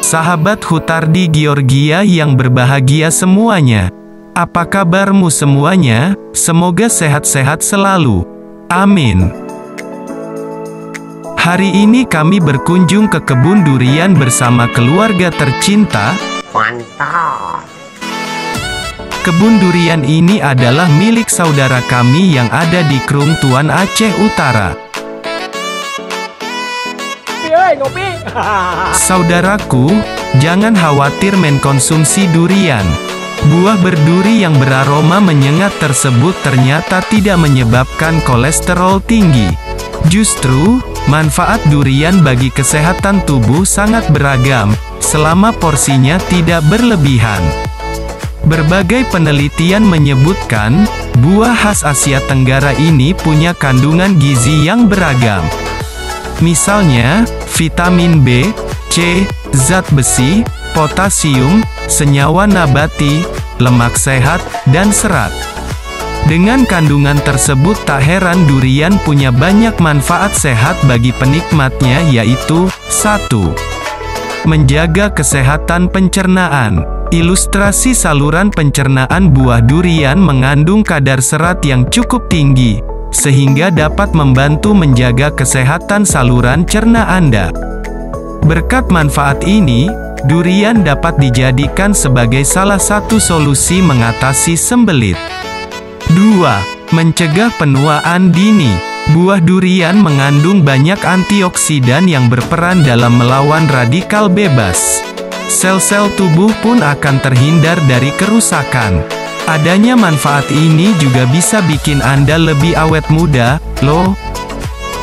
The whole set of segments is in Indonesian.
Sahabat Hutardi Georgia yang berbahagia semuanya. Apa kabarmu semuanya? Semoga sehat-sehat selalu. Amin. Hari ini kami berkunjung ke kebun durian bersama keluarga tercinta. Mantap. Kebun durian ini adalah milik saudara kami yang ada di Krungtuan, Aceh Utara. Ngopi. Saudaraku, jangan khawatir mengkonsumsi durian. Buah berduri yang beraroma menyengat tersebut ternyata tidak menyebabkan kolesterol tinggi. Justru, manfaat durian bagi kesehatan tubuh sangat beragam, selama porsinya tidak berlebihan. Berbagai penelitian menyebutkan, buah khas Asia Tenggara ini punya kandungan gizi yang beragam. Misalnya, vitamin B, C, zat besi, potasium, senyawa nabati, lemak sehat, dan serat. Dengan kandungan tersebut tak heran durian punya banyak manfaat sehat bagi penikmatnya, yaitu 1. Menjaga kesehatan pencernaan. Ilustrasi saluran pencernaan buah durian mengandung kadar serat yang cukup tinggi, sehingga dapat membantu menjaga kesehatan saluran cerna Anda. Berkat manfaat ini, durian dapat dijadikan sebagai salah satu solusi mengatasi sembelit. 2. Mencegah penuaan dini. Buah durian mengandung banyak antioksidan yang berperan dalam melawan radikal bebas. Sel-sel tubuh pun akan terhindar dari kerusakan. Adanya manfaat ini juga bisa bikin Anda lebih awet muda, loh.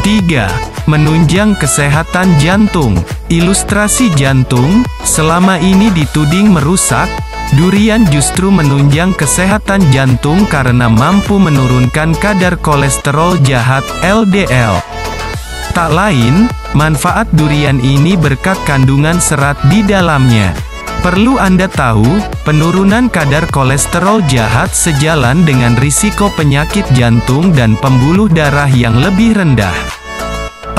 3. Menunjang kesehatan jantung. Ilustrasi jantung, selama ini dituding merusak, durian justru menunjang kesehatan jantung karena mampu menurunkan kadar kolesterol jahat, LDL. Tak lain, manfaat durian ini berkat kandungan serat di dalamnya. Perlu Anda tahu, penurunan kadar kolesterol jahat sejalan dengan risiko penyakit jantung dan pembuluh darah yang lebih rendah.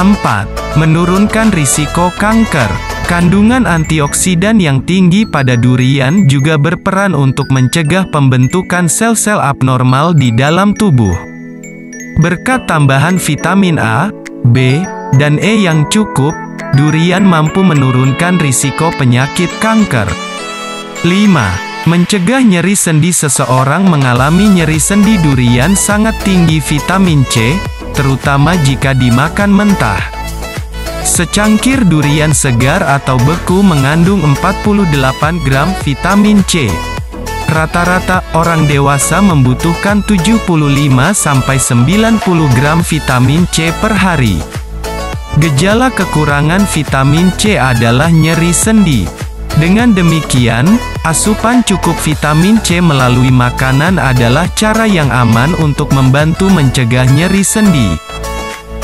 4. Menurunkan risiko kanker. Kandungan antioksidan yang tinggi pada durian juga berperan untuk mencegah pembentukan sel-sel abnormal di dalam tubuh. Berkat tambahan vitamin A, B, dan E yang cukup, durian mampu menurunkan risiko penyakit kanker. 5. Mencegah nyeri sendi. Seseorang mengalami nyeri sendi, durian sangat tinggi vitamin C, terutama jika dimakan mentah. Secangkir durian segar atau beku mengandung 48 gram vitamin C. Rata-rata, orang dewasa membutuhkan 75–90 gram vitamin C per hari. Gejala kekurangan vitamin C adalah nyeri sendi. Dengan demikian, asupan cukup vitamin C melalui makanan adalah cara yang aman untuk membantu mencegah nyeri sendi.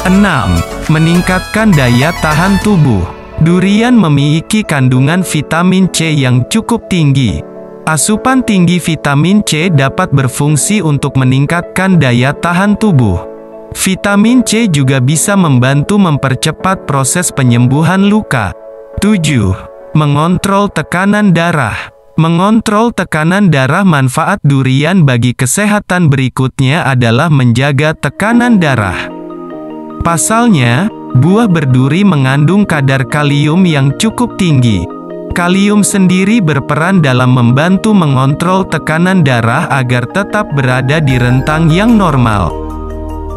6. Meningkatkan daya tahan tubuh. Durian memiliki kandungan vitamin C yang cukup tinggi. Asupan tinggi vitamin C dapat berfungsi untuk meningkatkan daya tahan tubuh. Vitamin C juga bisa membantu mempercepat proses penyembuhan luka. 7. Mengontrol tekanan darah. Mengontrol tekanan darah. Manfaat durian bagi kesehatan berikutnya adalah menjaga tekanan darah. Pasalnya, buah berduri mengandung kadar kalium yang cukup tinggi. Kalium sendiri berperan dalam membantu mengontrol tekanan darah agar tetap berada di rentang yang normal.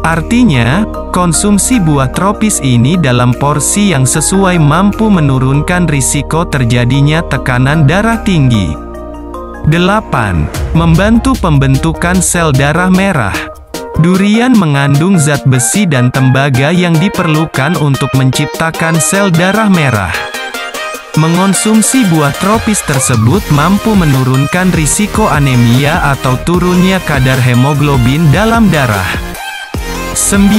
Artinya, konsumsi buah tropis ini dalam porsi yang sesuai mampu menurunkan risiko terjadinya tekanan darah tinggi. 8. Membantu pembentukan sel darah merah. Durian mengandung zat besi dan tembaga yang diperlukan untuk menciptakan sel darah merah. Mengonsumsi buah tropis tersebut mampu menurunkan risiko anemia atau turunnya kadar hemoglobin dalam darah. 9.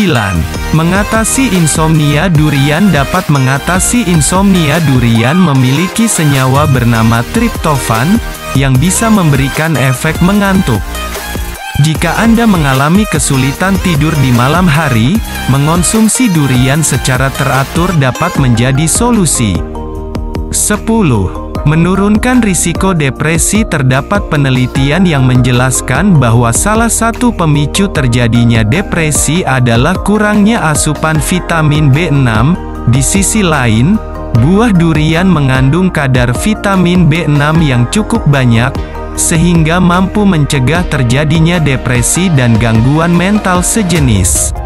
Mengatasi insomnia. Durian dapat mengatasi insomnia. Durian memiliki senyawa bernama triptofan, yang bisa memberikan efek mengantuk. Jika Anda mengalami kesulitan tidur di malam hari, mengonsumsi durian secara teratur dapat menjadi solusi. 10. Menurunkan risiko depresi. Terdapat penelitian yang menjelaskan bahwa salah satu pemicu terjadinya depresi adalah kurangnya asupan vitamin B6. Di sisi lain, buah durian mengandung kadar vitamin B6 yang cukup banyak, sehingga mampu mencegah terjadinya depresi dan gangguan mental sejenis.